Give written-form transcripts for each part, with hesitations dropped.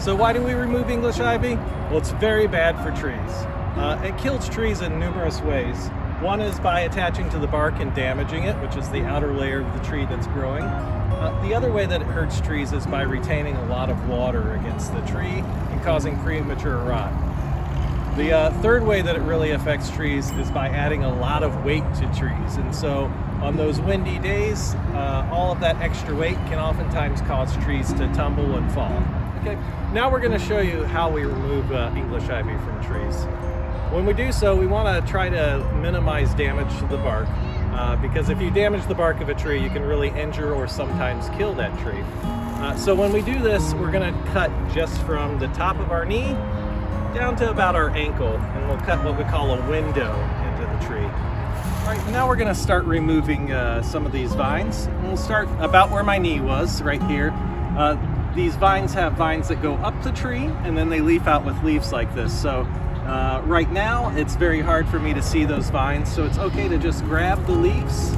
So why do we remove English ivy? Well, it's very bad for trees. It kills trees in numerous ways. One is by attaching to the bark and damaging it, which is the outer layer of the tree that's growing. The other way that it hurts trees is by retaining a lot of water against the tree and causing premature rot. The third way that it really affects trees is by adding a lot of weight to trees. And so on those windy days, all of that extra weight can oftentimes cause trees to tumble and fall. Okay, now we're going to show you how we remove English ivy from trees. When we do so, we want to try to minimize damage to the bark, because if you damage the bark of a tree, you can really injure or sometimes kill that tree. So when we do this, we're going to cut just from the top of our knee down to about our ankle, and we'll cut what we call a window into the tree. All right, now we're going to start removing some of these vines. And we'll start about where my knee was, right here. These vines have vines that go up the tree, and then they leaf out with leaves like this. So right now, it's very hard for me to see those vines, so it's okay to just grab the leaves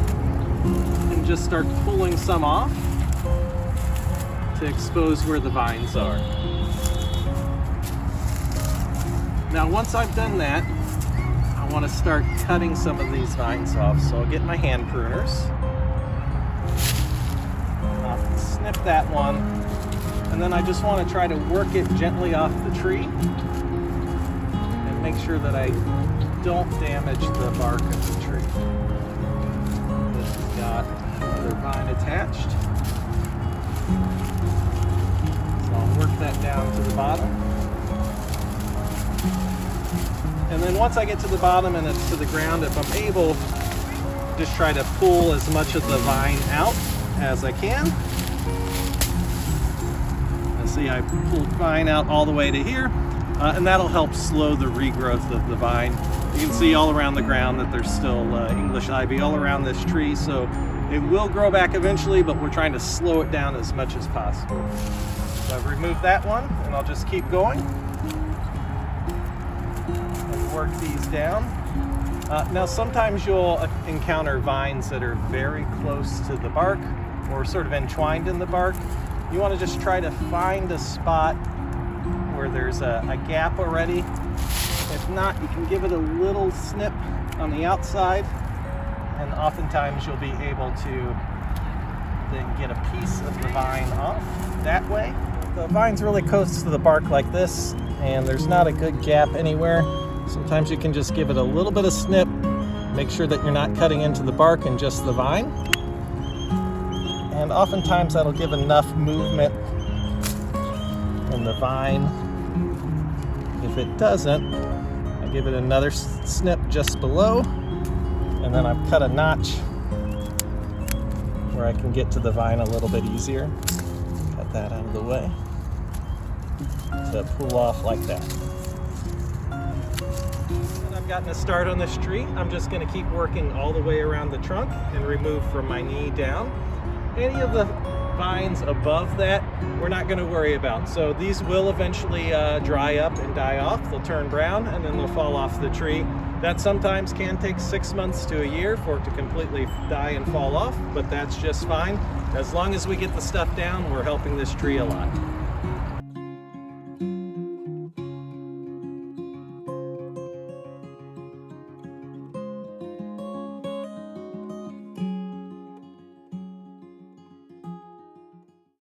and just start pulling some off to expose where the vines are. Now, once I've done that, I want to start cutting some of these vines off. So I'll get my hand pruners. I'll snip that one. And then I just want to try to work it gently off the tree and make sure that I don't damage the bark of the tree. This has got another vine attached. So I'll work that down to the bottom. And then once I get to the bottom and it's to the ground, if I'm able, just try to pull as much of the vine out as I can. And see, I pulled vine out all the way to here, and that'll help slow the regrowth of the vine. You can see all around the ground that there's still English ivy all around this tree, so it will grow back eventually, but we're trying to slow it down as much as possible. So I've removed that one, and I'll just keep going. Work these down. Now sometimes you'll encounter vines that are very close to the bark or sort of entwined in the bark. You want to just try to find a spot where there's a gap already. If not, you can give it a little snip on the outside, and oftentimes you'll be able to then get a piece of the vine off that way. The vine's really close to the bark like this, and there's not a good gap anywhere. Sometimes you can just give it a little bit of snip, make sure that you're not cutting into the bark and just the vine. And oftentimes that'll give enough movement in the vine. If it doesn't, I give it another snip just below, and then I've cut a notch where I can get to the vine a little bit easier. Cut that out of the way to pull off like that. Gotten a start on this tree. I'm just going to keep working all the way around the trunk and remove from my knee down. Any of the vines above that we're not going to worry about. So these will eventually dry up and die off. They'll turn brown and then they'll fall off the tree. That sometimes can take 6 months to a year for it to completely die and fall off, but that's just fine. As long as we get the stuff down, we're helping this tree a lot.